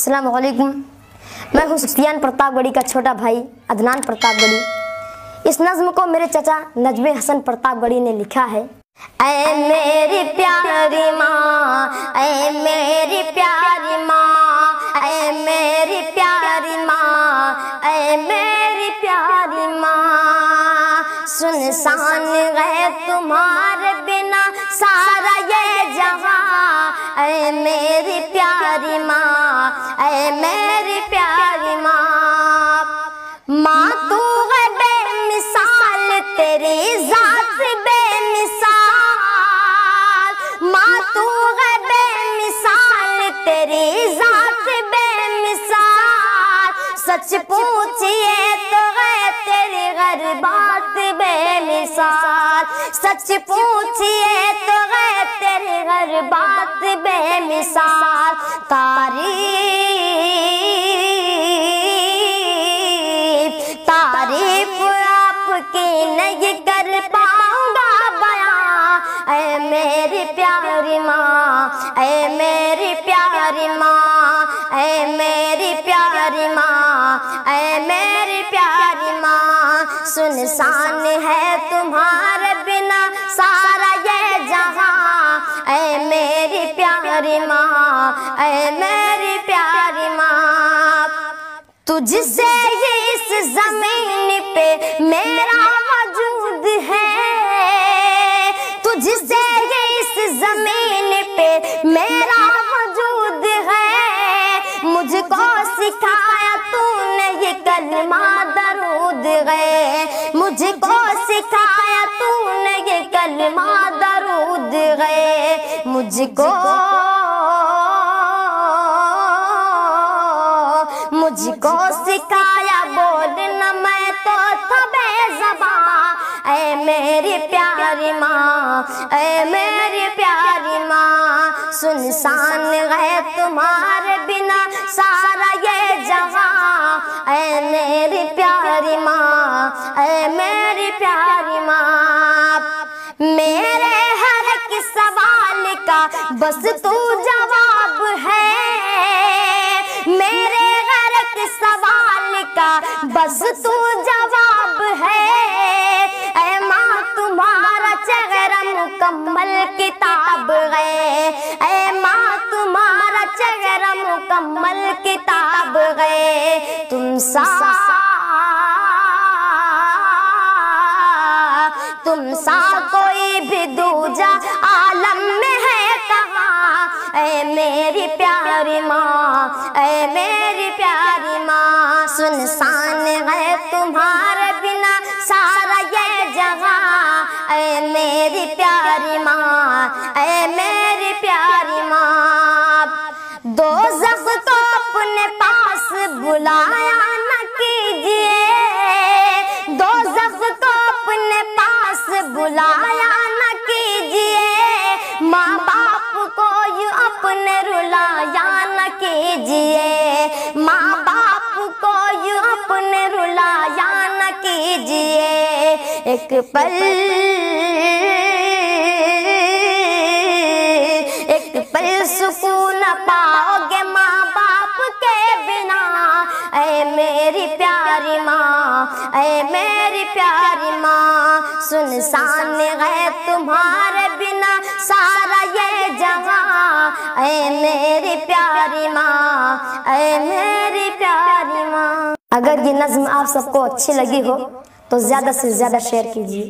अस्सलाम वालेकुम। मैं हूँ सुफियान प्रतापगढ़ी का छोटा भाई अदनान प्रतापगढ़ी। इस नज़्म को मेरे चचा नजमे हसन प्रतापगढ़ी ने लिखा है। ऐ मेरी प्यारी माँ, ऐ मेरी प्यारी माँ, ऐ मेरी प्यारी माँ, ऐ मेरी प्यारी माँ, सुनसान है तुम्हारे बिना सारा ये जहां। ऐ मेरी प्यारी माँ, ऐ मेरी प्यारी माँ, माँ तू है बेमिसाल, तेरी जात बेमिसाल, माँ तू है बेमिसाल, तेरी जात बेमिसाल, सच पूछिए तो है तेरी हर बात बेमिसाल, सच पूछिए तो है तेरी हर बात बेमिसाल, तारीफ आपकी नहीं कर पाऊंगा बयां। ऐ मेरी प्यारी माँ, ऐ मेरी प्यारी माँ, ऐ मेरी प्यारी माँ, ऐ मेरी प्यारी माँ, सुनसान है तुम्हारे बिना सारा ये जहां। ऐ मेरी प्यारी माँ, ऐ मेरी प्यारी माँ, तुझसे इस जमीन पे मेरा वजूद है, तुझसे इस जमीन पे मेरा वजूद है, मुझको सिखाया तूने ये कलमा दरूद है, मुझको सिखाया तूने ये कलमा दरूद है, मुझको सिखाया बोलना मैं तो था बेज़बान। ऐ मेरी प्यारी माँ, ऐ मेरी प्यारी माँ, सुनसान है तुम्हारे बिना सारा ये जहां। ऐ मेरी प्यारी माँ, ऐ मेरी प्यारी माँ, मेरे हर एक सवाल का बस तू जवाब है, मेरे सवाल का बस तू जवाब है। ऐ माँ तुम्हारा चेहरा मुकम्मल किताब है, ऐ माँ तुम्हारा चेहरा मुकम्मल किताब है, तुम सा कोई भी दूजा आलम में है कहाँ। ऐ मेरी प्यारी माँ, ऐ मेरी प्यारी माँ, सुनसान है तुम्हारे बिना सारा ये जहां। ऐ मेरी प्यारी माँ, ऐ मेरी प्यारी माँ, दोज़ख को अपने पास बुलाया न कीजिए, दोज़ख को अपने पास बुलाया न कीजिए, माँ बाप को यूं अपने रुलाया न कीजिए, माँ बाप को यूं अपने रुलाया न कीजिए, एक पल सुकून पाओगे माँ बाप के बिना। ऐ मेरी प्यारी माँ, ऐ मेरी प्यारी माँ, सुनसान है तुम्हारे बिना सारा ये जहां। ऐ मेरी प्यारी माँ, ऐ मेरी प्यारी माँ। अगर ये नज़्म आप सबको अच्छी लगी हो तो ज़्यादा से ज़्यादा शेयर कीजिए।